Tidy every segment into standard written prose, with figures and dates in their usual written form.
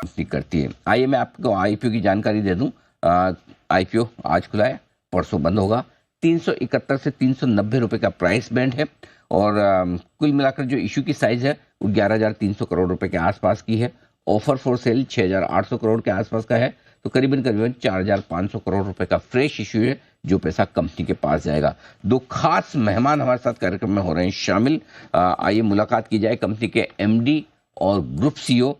Company करती है। आइए मैं आपको आईपीओ की जानकारी दे दूं। आईपीओ आज खुला है, परसों बंद होगा। 371 से 390 रुपए का प्राइस बैंड है और कुल मिलाकर जो इशू की साइज है वो 11,300 करोड़ रुपए के आसपास की है। ऑफर फॉर सेल 6,800 करोड़ के आसपास का है, तो करीबन करीबन 4,500 करोड़ रुपए का फ्रेश इशू है जो पैसा कंपनी के पास जाएगा। दो खास मेहमान हमारे साथ कार्यक्रम में हो रहे हैं शामिल। आइए मुलाकात की जाए कंपनी के एमडी और ग्रुप सीईओ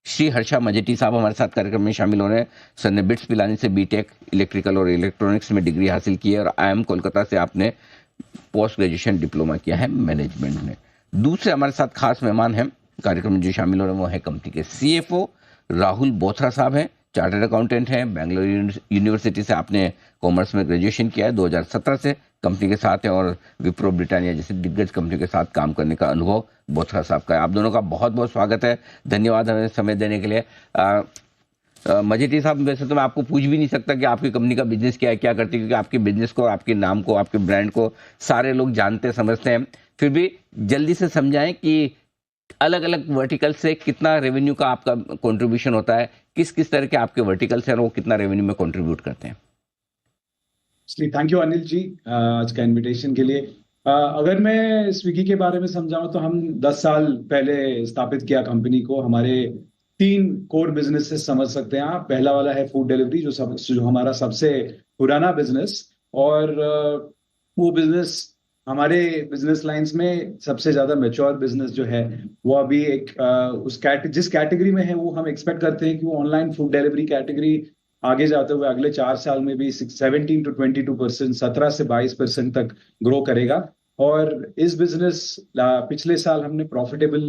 श्री हर्षा मजेटी साहब हमारे साथ कार्यक्रम में शामिल हो रहे हैं। सर ने बिट्स पिलानी से बीटेक इलेक्ट्रिकल और इलेक्ट्रॉनिक्स में डिग्री हासिल की है और आईआईएम कोलकाता से आपने पोस्ट ग्रेजुएशन डिप्लोमा किया है मैनेजमेंट में। दूसरे हमारे साथ खास मेहमान हैं कार्यक्रम में जो शामिल हो रहे हैं वो है कंपनी के सीएफओ राहुल बोथरा साहब हैं। चार्टर्ड अकाउंटेंट हैं, बेंगलुरु यूनिवर्सिटी से आपने कॉमर्स में ग्रेजुएशन किया है, 2017 से कंपनी के साथ है और विप्रो ब्रिटानिया जैसे दिग्गज कंपनी के साथ काम करने का अनुभव बोथरा साहब का है। आप दोनों का बहुत बहुत स्वागत है, धन्यवाद हमें समय देने के लिए। मजेटी साहब, वैसे तो मैं आपको पूछ भी नहीं सकता कि आपकी कंपनी का बिजनेस क्या है, क्या करती है, क्योंकि आपके बिजनेस को, आपके नाम को, आपके ब्रांड को सारे लोग जानते समझते हैं। फिर भी जल्दी से समझाएं कि अलग अलग वर्टिकल से कितना रेवेन्यू का आपका कंट्रीब्यूशन होता है, किस किस तरह के आपके वर्टिकल्स हैं और वो कितना रेवेन्यू में कंट्रीब्यूट करते हैं। थैंक यू अनिल जी आज का इनविटेशन के लिए। अगर मैं स्विगी के बारे में समझाऊं तो हम 10 साल पहले स्थापित किया कंपनी को। हमारे 3 कोर बिजनेसेस समझ सकते हैं आप। पहला वाला है फूड डिलीवरी जो हमारा सबसे पुराना बिजनेस, और वो बिजनेस हमारे बिजनेस लाइंस में सबसे ज्यादा मैच्योर बिजनेस जो है वो अभी एक जिस कैटेगरी में है वो हम एक्सपेक्ट करते हैं कि वो ऑनलाइन फूड डिलीवरी कैटेगरी आगे जाते हुए अगले 4 साल में भी 17 to 22%, 17 से 22% तक ग्रो करेगा। और इस बिजनेस पिछले साल हमने प्रॉफिटेबल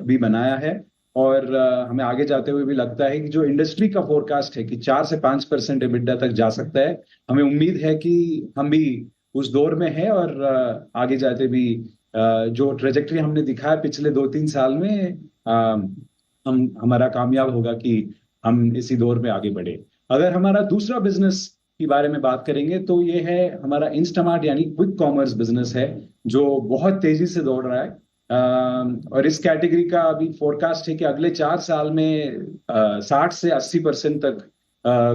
भी बनाया है और हमें आगे जाते हुए भी लगता है कि जो इंडस्ट्री का फोरकास्ट है कि 4 से 5% EBITDA तक जा सकता है, हमें उम्मीद है कि हम भी उस दौर में है और आगे जाते भी जो ट्रेजेक्टरी हमने दिखाया पिछले 2-3 साल में हमारा कामयाब होगा कि हम इसी दौर में आगे बढ़े। अगर हमारा दूसरा बिजनेस के बारे में बात करेंगे तो ये है हमारा इंस्टामार्ट यानी क्विक कॉमर्स बिजनेस है जो बहुत तेजी से दौड़ रहा है। और इस कैटेगरी का अभी फोरकास्ट है कि अगले 4 साल में 60 से 80% तक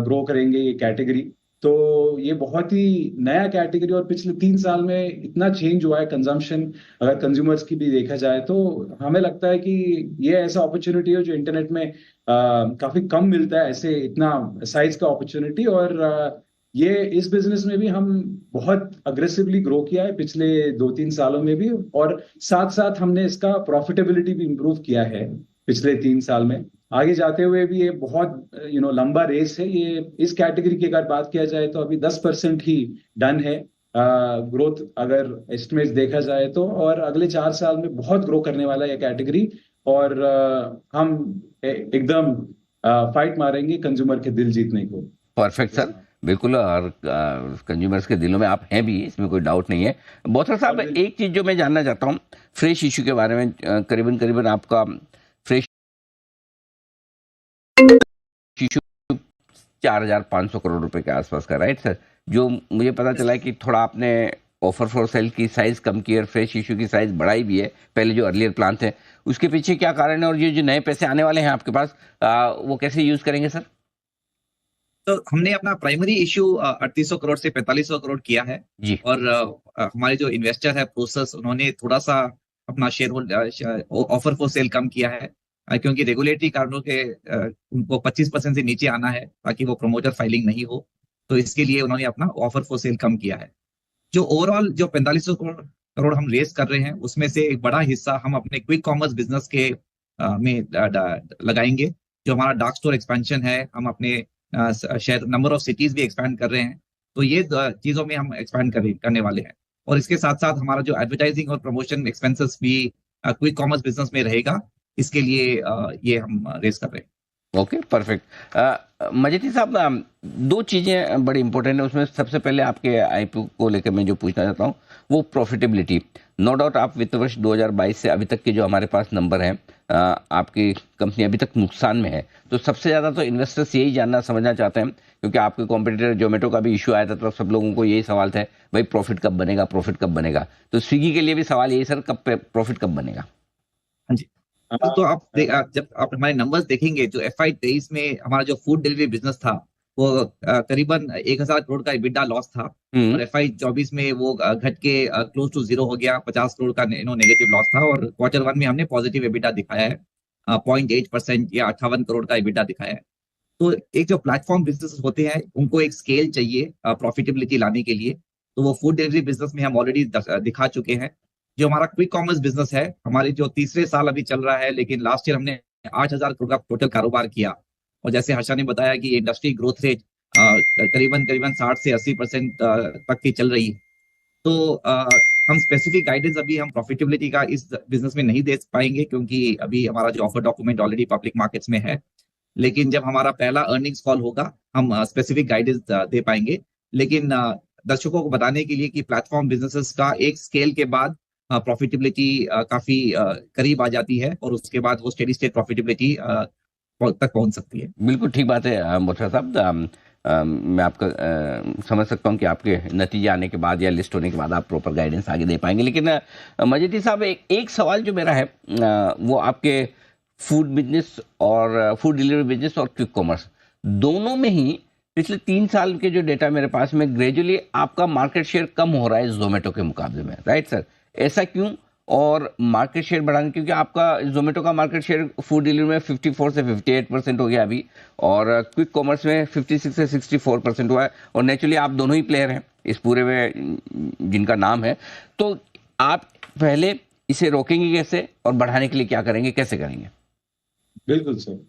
ग्रो करेंगे ये कैटेगरी। तो ये बहुत ही नया कैटेगरी और पिछले 3 साल में इतना चेंज हुआ है कंजम्पशन, अगर कंज्यूमर्स की भी देखा जाए तो हमें लगता है कि ये ऐसा अपॉर्चुनिटी है जो इंटरनेट में काफी कम मिलता है, ऐसे इतना साइज का अपॉर्चुनिटी। और ये इस बिजनेस में भी हम बहुत अग्रेसिवली ग्रो किया है पिछले 2-3 सालों में भी, और साथ साथ हमने इसका प्रॉफिटेबिलिटी भी इम्प्रूव किया है पिछले 3 साल में। आगे जाते हुए भी ये बहुत लंबा रेस है। ये इस कैटेगरी की अगर बात किया जाए तो अभी 10% ही डन है ग्रोथ अगर एस्टिमेट्स देखा जाए तो, और अगले 4 साल में बहुत ग्रो करने वाला है ये कैटेगरी। और हम एकदम फाइट मारेंगे कंज्यूमर के दिल जीतने को। परफेक्ट सर, बिल्कुल। और कंज्यूमर्स के दिलों में आप हैं भी, इसमें कोई डाउट नहीं है। बोथरा साहब, एक चीज जो मैं जानना चाहता हूँ फ्रेश इशू के बारे में, करीबन करीबन आपका फ्रेश इशू 4,500 करोड़ रुपए के आसपास का, राइट सर? जो मुझे पता चला है कि थोड़ा आपने ऑफर फॉर सेल की साइज कम की और फ्रेश इशू की साइज बढ़ाई भी है, पहले जो अर्लियर प्लान थे उसके पीछे क्या कारण है, और ये जो नए पैसे आने वाले हैं आपके पास वो कैसे यूज करेंगे सर? तो हमने अपना प्राइमरी इशू 3800 करोड़ से 4500 करोड़ किया है जी। और हमारे जो इन्वेस्टर है प्रोसेस, उन्होंने थोड़ा सा अपना share hold offer for sale कम किया है क्योंकि रेगुलेटरी कारणों के उनको 25% से नीचे आना है ताकि वो प्रमोटर फाइलिंग नहीं हो। तो इसके लिए उन्होंने अपना ऑफर फॉर सेल कम किया है। जो ओवरऑल जो 4500 करोड़ हम रेस कर रहे हैं उसमें से एक बड़ा हिस्सा हम अपने क्विक कॉमर्स बिजनेस के में लगाएंगे। जो हमारा डार्क स्टोर एक्सपेंशन है, हम अपने शेयर नंबर ऑफ सिटीज भी एक्सपैंड कर रहे हैं, तो ये चीजों में हम एक्सपैंड करने वाले हैं। और इसके साथ साथ हमारा जो एडवर्टाइजिंग और प्रमोशन एक्सपेंसेस भी क्विक कॉमर्स बिजनेस में रहेगा। इसके लिए ये हम रेस कर रहे हैं। Okay, perfect. मजेटी साहब, 2 चीजें बड़ी इंपॉर्टेंट है उसमें। सबसे पहले आपके आईपीओ को लेकर मैं जो पूछना चाहता हूँ वो प्रॉफिटेबिलिटी। नो डाउट आप वित्त वर्ष 2022 से अभी तक के जो हमारे पास नंबर हैं, आपकी कंपनी अभी तक नुकसान में है। तो सबसे ज्यादा तो इन्वेस्टर्स यही जानना समझना चाहते हैं, क्योंकि आपके कॉम्पिटिटर जोमेटो का भी इशू आया था तो सब लोगों को यही सवाल था, भाई प्रॉफिट कब बनेगा, प्रॉफिट कब बनेगा। तो स्विगी के लिए भी सवाल यही सर, कब प्रॉफिट कब बनेगा? हाँ जी, तो जब आप हमारे नंबर्स देखेंगे, जो FY23 में हमारा जो फूड डिलीवरी बिजनेस था वो करीबन 1000 करोड़ का EBITDA लॉस था, और FY24 में वो घट के क्लोज टू जीरो हो गया, 50 करोड़ का नेगेटिव लॉस था, और Q1 में हमने पॉजिटिव EBITDA दिखाया है, 0.8% या 58 करोड़ का EBITDA दिखाया है। तो एक जो प्लेटफॉर्म बिजनेस होते हैं उनको एक स्केल चाहिए प्रॉफिटेबिलिटी लाने के लिए, तो वो फूड डिलीवरी बिजनेस में हम ऑलरेडी दिखा चुके हैं। जो हमारा क्विक कॉमर्स बिजनेस है, हमारे जो तीसरे साल अभी चल रहा है, लेकिन लास्ट ईयर हमने 8000 करोड़ का टोटल कारोबार किया, और जैसे हर्षा ने बताया कि इंडस्ट्री ग्रोथ रेट करीबन करीबन 60 से 80% तक की चल रही है। तो हम स्पेसिफिक गाइडेंस अभी हम प्रॉफिटेबिलिटी का इस बिजनेस में नहीं दे पाएंगे, क्योंकि अभी हमारा जो offer document already public markets में है। लेकिन जब हमारा पहला अर्निंग्स कॉल होगा हम स्पेसिफिक गाइडेंस दे पाएंगे। लेकिन दर्शकों को बताने के लिए कि प्लेटफॉर्म बिजनेसेस का एक स्केल के बाद प्रॉफिटेबिलिटी काफी करीब आ जाती है, और उसके बाद वो स्टेडी स्टेट प्रॉफिटेबिलिटी तक पहुंच सकती है। बिल्कुल ठीक बात है मोथा साहब। मैं आपका समझ सकता हूं कि आपके नतीजे आने के बाद या लिस्ट होने के बाद आप प्रॉपर गाइडेंस आगे दे पाएंगे, लेकिन मजेदी साहब एक सवाल जो मेरा है वो आपके फूड बिजनेस और फूड डिलीवरी बिजनेस और क्विक कॉमर्स दोनों में ही पिछले 3 साल के जो डेटा मेरे पास में ग्रेजुअली आपका मार्केट शेयर कम हो रहा है जोमेटो के मुकाबले में, राइट सर? ऐसा क्यों? और मार्केट शेयर बढ़ाने, क्योंकि आपका जोमेटो का मार्केट शेयर फूड डिलीवरी में 54 से 58% हो गया अभी, और क्विक कॉमर्स में 56 से 64% हुआ है, और नेचुरली आप दोनों ही प्लेयर हैं इस पूरे में जिनका नाम है। तो आप पहले इसे रोकेंगे कैसे और बढ़ाने के लिए क्या करेंगे, कैसे करेंगे? बिल्कुल सर।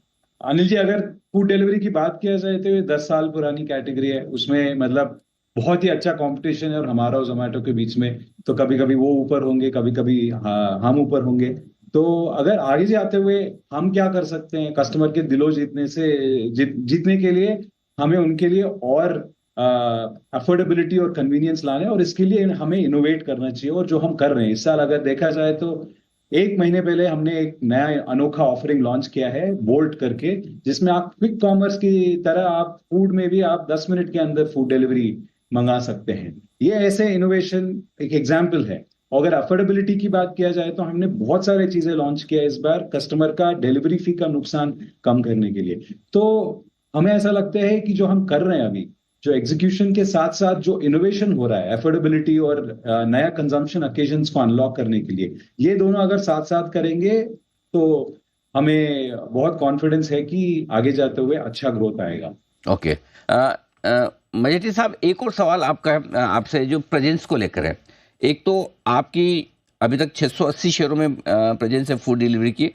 अनिल जी, अगर फूड डिलीवरी की बात किया जाए तो ये 10 साल पुरानी कैटेगरी है, उसमें मतलब बहुत ही अच्छा कंपटीशन है, और हमारा और जोमेटो के बीच में तो कभी कभी वो ऊपर होंगे, कभी कभी हम ऊपर होंगे। तो अगर आगे जाते हुए हम क्या कर सकते हैं कस्टमर के दिलों जीतने के लिए, हमें उनके लिए और अफोर्डेबिलिटी और कन्वीनियंस लाने, और इसके लिए हमें इनोवेट करना चाहिए, और जो हम कर रहे हैं इस साल अगर देखा जाए तो 1 महीने पहले हमने एक नया अनोखा ऑफरिंग लॉन्च किया है बोल्ट करके, जिसमें आप क्विक कॉमर्स की तरह आप फूड में भी आप 10 मिनट के अंदर फूड डिलीवरी मंगा सकते हैं। ये ऐसे इनोवेशन एक एग्जाम्पल है। अगर अफोर्डेबिलिटी की बात किया जाए तो हमने बहुत सारे चीजें लॉन्च किया इस बार कस्टमर का डिलीवरी फी का नुकसान कम करने के लिए। तो हमें ऐसा लगता है कि जो हम कर रहे हैं अभी, जो एग्जीक्यूशन के साथ साथ जो इनोवेशन हो रहा है अफोर्डेबिलिटी और नया कंजम्पशन ओकेजन्स को अनलॉक करने के लिए, ये दोनों अगर साथ साथ करेंगे तो हमें बहुत कॉन्फिडेंस है कि आगे जाते हुए अच्छा ग्रोथ आएगा। ओके, मजेठी साहब एक और सवाल आपका है आपसे जो प्रेजेंस को लेकर है। एक तो आपकी अभी तक 680 शहरों में प्रेजेंस है फूड डिलीवरी की,